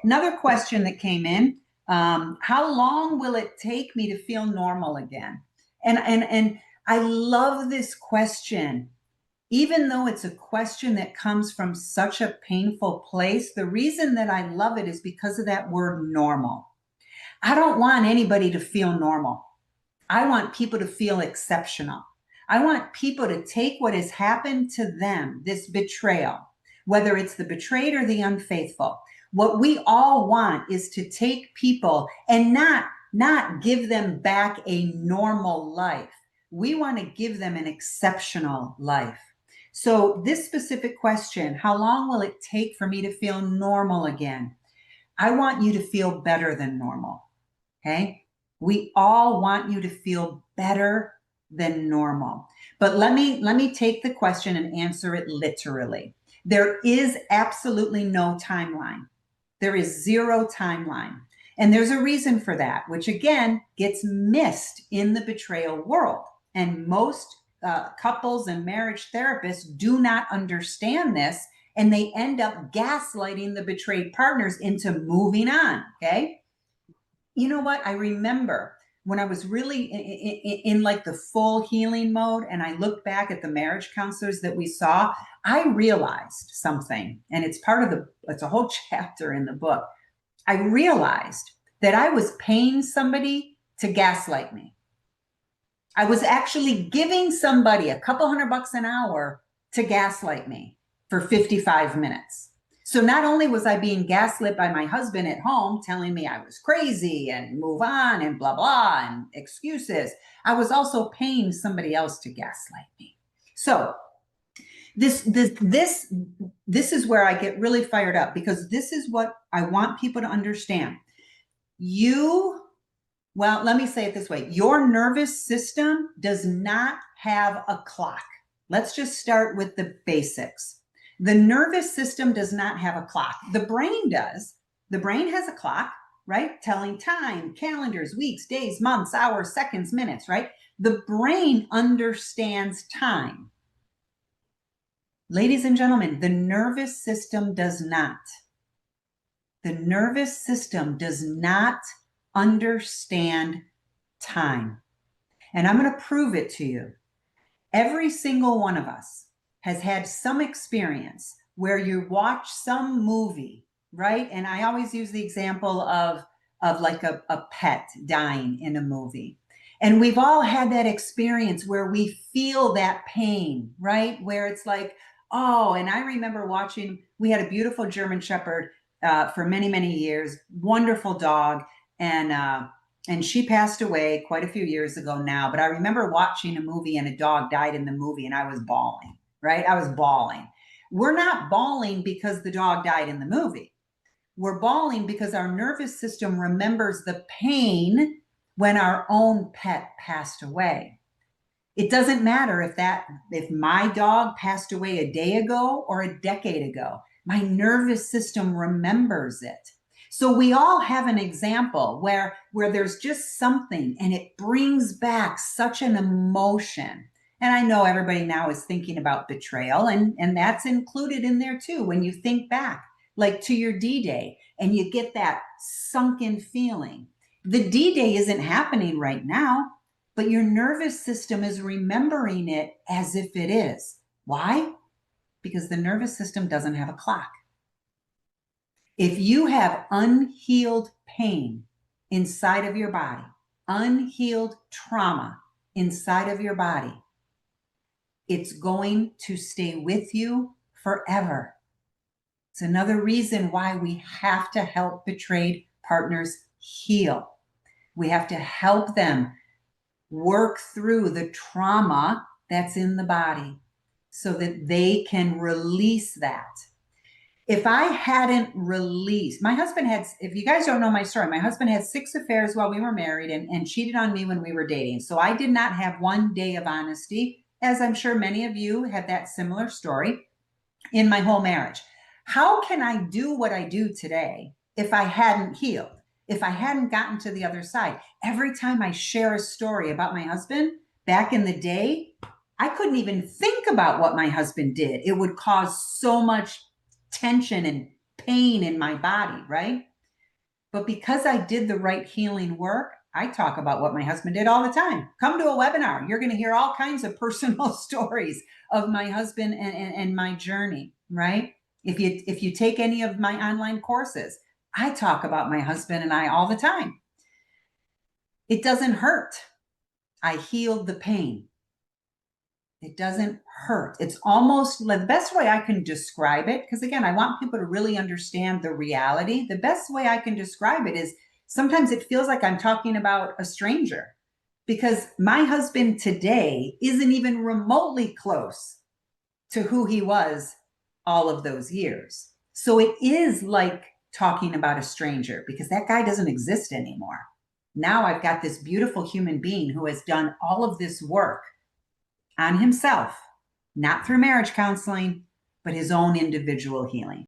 Another question that came in, how long will it take me to feel normal again? And I love this question. Even though it's a question that comes from such a painful place, the reason that I love it is because of that word normal. I don't want anybody to feel normal. I want people to feel exceptional. I want people to take what has happened to them, this betrayal, whether it's the betrayed or the unfaithful. What we all want is to take people and not give them back a normal life. We want to give them an exceptional life. So this specific question, how long will it take for me to feel normal again? I want you to feel better than normal. Okay? We all want you to feel better than normal. But let me take the question and answer it literally. There is absolutely no timeline. There is zero timeline. And there's a reason for that, which again gets missed in the betrayal world. And most couples and marriage therapists do not understand this, and they end up gaslighting the betrayed partners into moving on. Okay. You know what? I remember when I was really in like the full healing mode, and I looked back at the marriage counselors that we saw, I realized something, and it's a whole chapter in the book. I realized that I was paying somebody to gaslight me. I was actually giving somebody a couple $100 an hour to gaslight me for 55 minutes. So not only was I being gaslit by my husband at home, telling me I was crazy and move on and blah, blah, and excuses, I was also paying somebody else to gaslight me. So this is where I get really fired up, because this is what I want people to understand. Well, let me say it this way. Your nervous system does not have a clock. Let's just start with the basics. The nervous system does not have a clock. The brain does. The brain has a clock, right? Telling time, calendars, weeks, days, months, hours, seconds, minutes, right? The brain understands time. Ladies and gentlemen, the nervous system does not. The nervous system does not understand time. And I'm going to prove it to you. Every single one of us has had some experience where you watch some movie, right? And I always use the example of like a pet dying in a movie. And we've all had that experience where we feel that pain, right? Where it's like, oh, and I remember we had a beautiful German Shepherd for many, many years, wonderful dog. And she passed away quite a few years ago now, but I remember watching a movie and a dog died in the movie and I was bawling, right? I was bawling. We're not bawling because the dog died in the movie. We're bawling because our nervous system remembers the pain when our own pet passed away. It doesn't matter if my dog passed away a day ago or a decade ago. My nervous system remembers it. So we all have an example where there's just something and it brings back such an emotion. And I know everybody now is thinking about betrayal, and that's included in there too. When you think back, like to your D-Day, and you get that sunken feeling. The D-Day isn't happening right now, but your nervous system is remembering it as if it is. Why? Because the nervous system doesn't have a clock. If you have unhealed pain inside of your body, unhealed trauma inside of your body, it's going to stay with you forever. It's another reason why we have to help betrayed partners heal. We have to help them work through the trauma that's in the body so that they can release that. If I hadn't released, my husband had, if you guys don't know my story, my husband had 6 affairs while we were married and cheated on me when we were dating. So I did not have one day of honesty, as I'm sure many of you have that similar story in my whole marriage. How can I do what I do today if I hadn't healed, if I hadn't gotten to the other side? Every time I share a story about my husband back in the day, I couldn't even think about what my husband did. It would cause so much tension and pain in my body, right? But because I did the right healing work, I talk about what my husband did all the time. Come to a webinar. You're going to hear all kinds of personal stories of my husband and my journey, right? If you take any of my online courses, I talk about my husband and I all the time. It doesn't hurt. I healed the pain. It doesn't hurt. It's almost the best way I can describe it, because again, I want people to really understand the reality. The best way I can describe it is sometimes it feels like I'm talking about a stranger, because my husband today isn't even remotely close to who he was all of those years. So it is like talking about a stranger, because that guy doesn't exist anymore. Now I've got this beautiful human being who has done all of this work on himself, not through marriage counseling, but his own individual healing.